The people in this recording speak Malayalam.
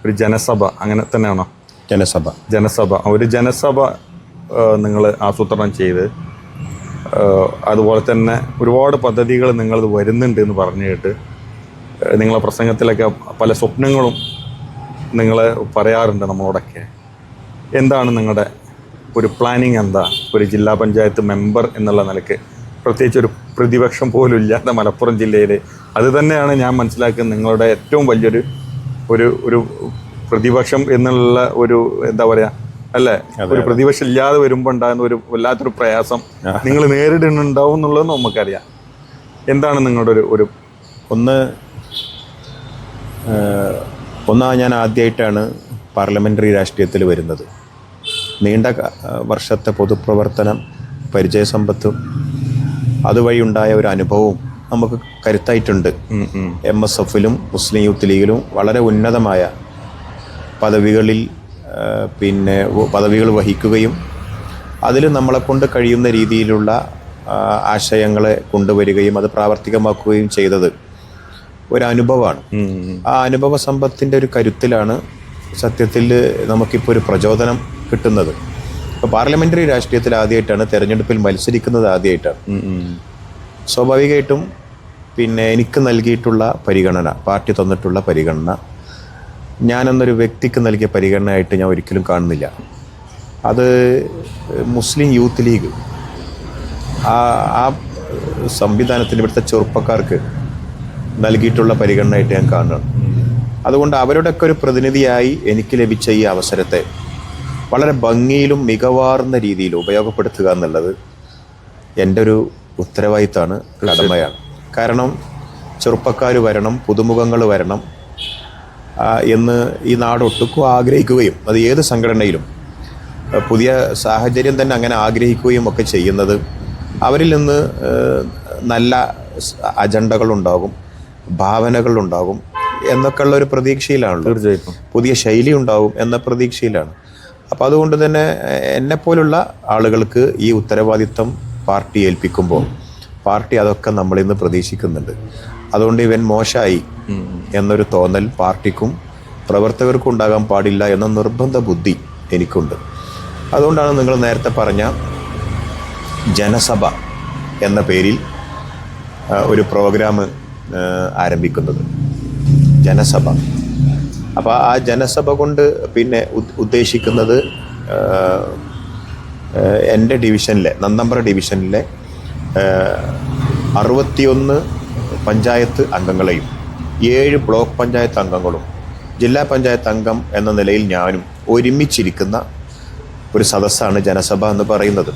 ഒരു ജനസഭ അങ്ങനെ തന്നെയാണോ? ജനസഭ ഒരു ജനസഭ നിങ്ങൾ ആസൂത്രണം ചെയ്ത് അതുപോലെ തന്നെ ഒരുപാട് പദ്ധതികൾ നിങ്ങളത് വരുന്നുണ്ട് എന്ന് പറഞ്ഞു കേട്ട് നിങ്ങളെ പ്രസംഗത്തിലൊക്കെ പല സ്വപ്നങ്ങളും നിങ്ങൾ പറയാറുണ്ട് നമ്മളോടൊക്കെ. എന്താണ് നിങ്ങളുടെ ഒരു പ്ലാനിങ്? എന്താ ഒരു ജില്ലാ പഞ്ചായത്ത് മെമ്പർ എന്നുള്ള നിലയ്ക്ക്, പ്രത്യേകിച്ച് ഒരു പ്രതിപക്ഷം പോലും ഇല്ലാത്ത മലപ്പുറം ജില്ലയിൽ, അത് തന്നെയാണ് ഞാൻ മനസ്സിലാക്കുന്നത് നിങ്ങളുടെ ഏറ്റവും വലിയൊരു ഒരു പ്രതിപക്ഷം എന്നുള്ള ഒരു എന്താ പറയുക അല്ലേ, ഒരു പ്രതിപക്ഷം ഇല്ലാതെ വരുമ്പോൾ ഉണ്ടാകുന്ന ഒരു വല്ലാത്തൊരു പ്രയാസം നിങ്ങൾ നേരിടുന്നുണ്ടാവും എന്നുള്ളത് നമുക്കറിയാം. എന്താണ് നിങ്ങളുടെ ഒരു ഞാൻ ആദ്യമായിട്ടാണ് പാർലമെൻ്ററി രാഷ്ട്രീയത്തിൽ വരുന്നത്. നീണ്ട വർഷത്തെ പൊതുപ്രവർത്തനം പരിചയസമ്പത്തും അതുവഴി ഉണ്ടായ ഒരു അനുഭവവും നമുക്ക് കരുത്തായിട്ടുണ്ട്. MSFലും മുസ്ലിം യൂത്ത് ലീഗിലും വളരെ ഉന്നതമായ പദവികൾ വഹിക്കുകയും അതിൽ നമ്മളെക്കൊണ്ട് കഴിയുന്ന രീതിയിലുള്ള ആശയങ്ങളെ കൊണ്ടുവരികയും അത് പ്രാവർത്തികമാക്കുകയും ചെയ്തത് ഒരനുഭവമാണ്. ആ അനുഭവ സമ്പത്തിൻ്റെ ഒരു കരുത്തിലാണ് സത്യത്തിൽ നമുക്കിപ്പോൾ ഒരു പ്രചോദനം കിട്ടുന്നത്. ഇപ്പോൾ പാർലമെൻ്ററി രാഷ്ട്രീയത്തിൽ ആദ്യമായിട്ടാണ്, തെരഞ്ഞെടുപ്പിൽ മത്സരിക്കുന്നത് ആദ്യമായിട്ടാണ്. സ്വാഭാവികമായിട്ടും എനിക്ക് നൽകിയിട്ടുള്ള പരിഗണന, പാർട്ടി തന്നിട്ടുള്ള പരിഗണന, ഞാനെന്നൊരു വ്യക്തിക്ക് നൽകിയ പരിഗണനയായിട്ട് ഞാൻ ഒരിക്കലും കാണുന്നില്ല. അത് മുസ്ലിം യൂത്ത് ലീഗ് ആ സംവിധാനത്തിന് ഇവിടുത്തെ ചെറുപ്പക്കാർക്ക് നൽകിയിട്ടുള്ള പരിഗണനയായിട്ട് ഞാൻ കാണുകയാണ്. അതുകൊണ്ട് അവരുടെയൊക്കെ ഒരു പ്രതിനിധിയായി എനിക്ക് ലഭിച്ച ഈ അവസരത്തെ വളരെ ഭംഗിയിലും മികവാർന്ന രീതിയിൽ ഉപയോഗപ്പെടുത്തുക എന്നുള്ളത് എൻ്റെ ഒരു ഉത്തരവാദിത്തമാണ്, കടമയാണ്. കാരണം ചെറുപ്പക്കാർ വരണം, പുതുമുഖങ്ങൾ വരണം എന്ന് ഈ നാടൊട്ടുക്കും ആഗ്രഹിക്കുകയും, അത് ഏത് സംഘടനയിലും പുതിയ സാഹചര്യം തന്നെ അങ്ങനെ ആഗ്രഹിക്കുകയും ഒക്കെ ചെയ്യുന്നത് അവരിൽ നിന്ന് നല്ല അജണ്ടകളുണ്ടാകും, ഭാവനകളുണ്ടാകും എന്നൊക്കെയുള്ള ഒരു പ്രതീക്ഷയിലാണല്ലോ. തീർച്ചയായിട്ടും പുതിയ ശൈലി ഉണ്ടാവും എന്ന പ്രതീക്ഷയിലാണ്. അപ്പോൾ അതുകൊണ്ട് തന്നെ എന്നെപ്പോലുള്ള ആളുകൾക്ക് ഈ ഉത്തരവാദിത്തം പാർട്ടി ഏൽപ്പിക്കുമ്പോൾ പാർട്ടി അതൊക്കെ നമ്മളിൽ നിന്ന് പ്രതീക്ഷിക്കുന്നുണ്ട്. അതുകൊണ്ട് ഇവൻ മോശമായി എന്നൊരു തോന്നൽ പാർട്ടിക്കും പ്രവർത്തകർക്കും ഉണ്ടാകാൻ പാടില്ല എന്ന നിർബന്ധ ബുദ്ധി എനിക്കുണ്ട്. അതുകൊണ്ടാണ് നിങ്ങൾ നേരത്തെ പറഞ്ഞ ജനസഭ എന്ന പേരിൽ ഒരു പ്രോഗ്രാം ആരംഭിക്കുന്നത്. ജനസഭ. അപ്പോൾ ആ ജനസഭ കൊണ്ട് ഉദ്ദേശിക്കുന്നത് എൻ്റെ ഡിവിഷനിലെ, നന്നമ്പ്ര ഡിവിഷനിലെ 61 പഞ്ചായത്ത് അംഗങ്ങളെയും 7 ബ്ലോക്ക് പഞ്ചായത്ത് അംഗങ്ങളും ജില്ലാ പഞ്ചായത്ത് അംഗം എന്ന നിലയിൽ ഞാനും ഒരുമിച്ചിരിക്കുന്ന ഒരു സദസ്സാണ് ജനസഭ എന്ന് പറയുന്നത്.